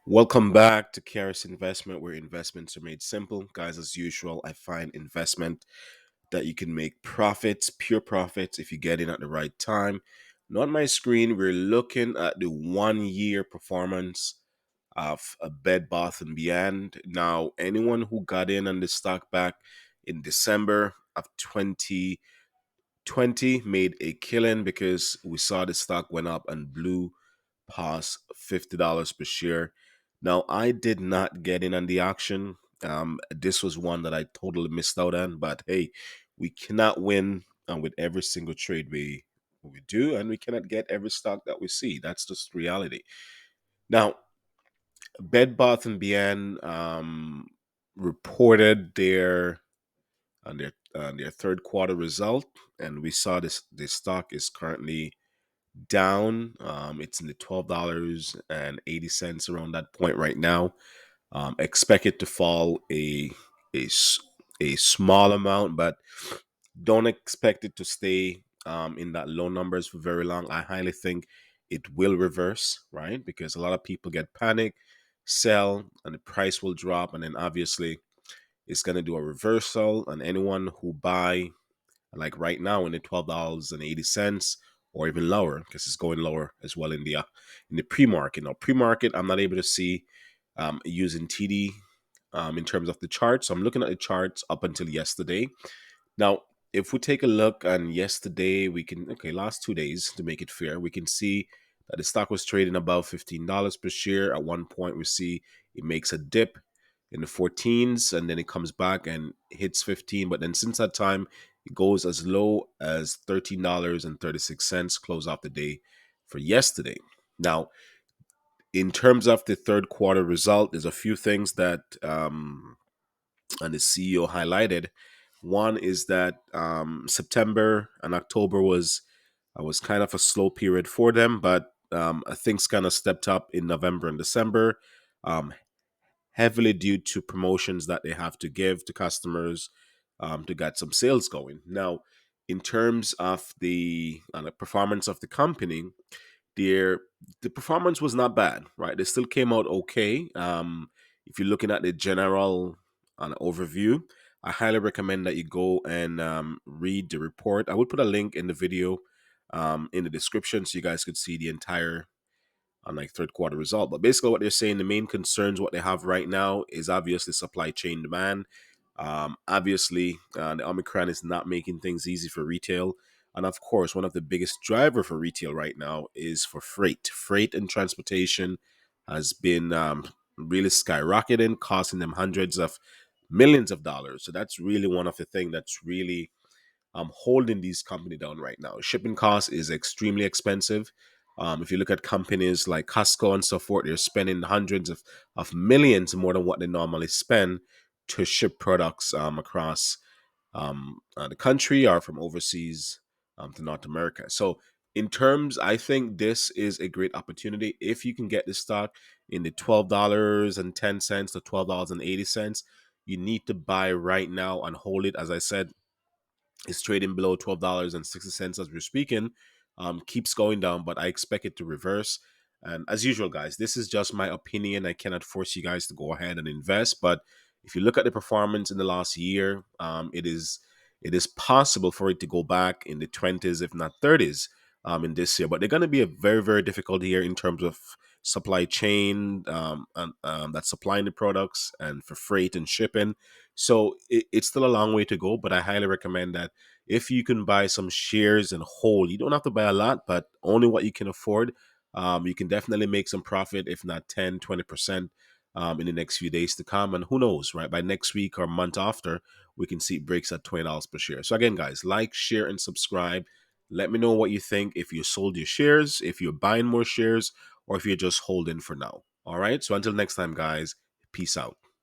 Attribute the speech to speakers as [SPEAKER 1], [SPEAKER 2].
[SPEAKER 1] Welcome back to Karis Investment, where investments are made simple. Guys, as usual, I find investment that you can make profits, pure profits, if you get in at the right time. Now on my screen, we're looking at the 1 year performance of a Bed Bath and Beyond. Now, anyone who got in on the stock back in December of 2020 made a killing because we saw the stock went up and blew past $50 per share. Now, I did not get in on the action. This was one that I totally missed out on, but hey, we cannot win with every single trade we do, and we cannot get every stock that we see. That's just reality. Now, Bed Bath and Beyond reported their third quarter result, and we saw this stock is currently down. It's in the $12.80 around that point right now. Expect it to fall a s- a small amount, but don't expect it to stay in that low numbers for very long. I highly think it will reverse, right? Because a lot of people get panic, sell, and the price will drop, and then obviously it's going to do a reversal. And anyone who buy like right now in the $12.80 or even lower, because it's going lower as well in the pre-market. Now, pre-market, I'm not able to see using TD in terms of the charts. So I'm looking at the charts up until yesterday. Now, if we take a look on yesterday, we can last 2 days to make it fair, we can see that the stock was trading above $15 per share. At one point, we see it makes a dip in the 14s and then it comes back and hits 15. But then since that time, it goes as low as $13.36, close off the day for yesterday. Now, in terms of the third quarter result, there's a few things that and the CEO highlighted. One is that September and October was kind of a slow period for them, but things kind of stepped up in November and December, um, heavily due to promotions that they have to give to customers to get some sales going. Now, in terms of the performance of the company, their the performance was not bad, right? They still came out okay. If you're looking at the general overview, I highly recommend that you go and read the report. I will put a link in the video in the description so you guys could see the entire on like third quarter result. But basically, what they're saying, the main concerns what they have right now is obviously supply chain demand. Obviously, the Omicron is not making things easy for retail. And of course, one of the biggest driver for retail right now is for freight. Freight and transportation has been really skyrocketing, costing them hundreds of millions of dollars. So that's really one of the things that's really holding these company down right now. Shipping cost is extremely expensive. If you look at companies like Costco and so forth, they're spending hundreds of millions more than what they normally spend to ship products across the country or from overseas to North America. So, in terms, I think this is a great opportunity if you can get this stock in the $12.10 to $12.80. You need to buy right now and hold it. As I said, it's trading below $12.60 as we're speaking. Keeps going down, but I expect it to reverse. And as usual, guys, this is just my opinion. I cannot force you guys to go ahead and invest. But if you look at the performance in the last year, it is possible for it to go back in the 20s, if not 30s, in this year. But they're going to be a very, very difficult year in terms of supply chain and that's supplying the products and for freight and shipping. So it's still a long way to go, but I highly recommend that if you can buy some shares and hold, you don't have to buy a lot, but only what you can afford. You can definitely make some profit, if not 10, 20% in the next few days to come. And who knows, right? By next week or month after, we can see it breaks at $20 per share. So again, guys, like, share, and subscribe. Let me know what you think if you sold your shares, if you're buying more shares, or if you're just holding for now. All right. So until next time, guys, peace out.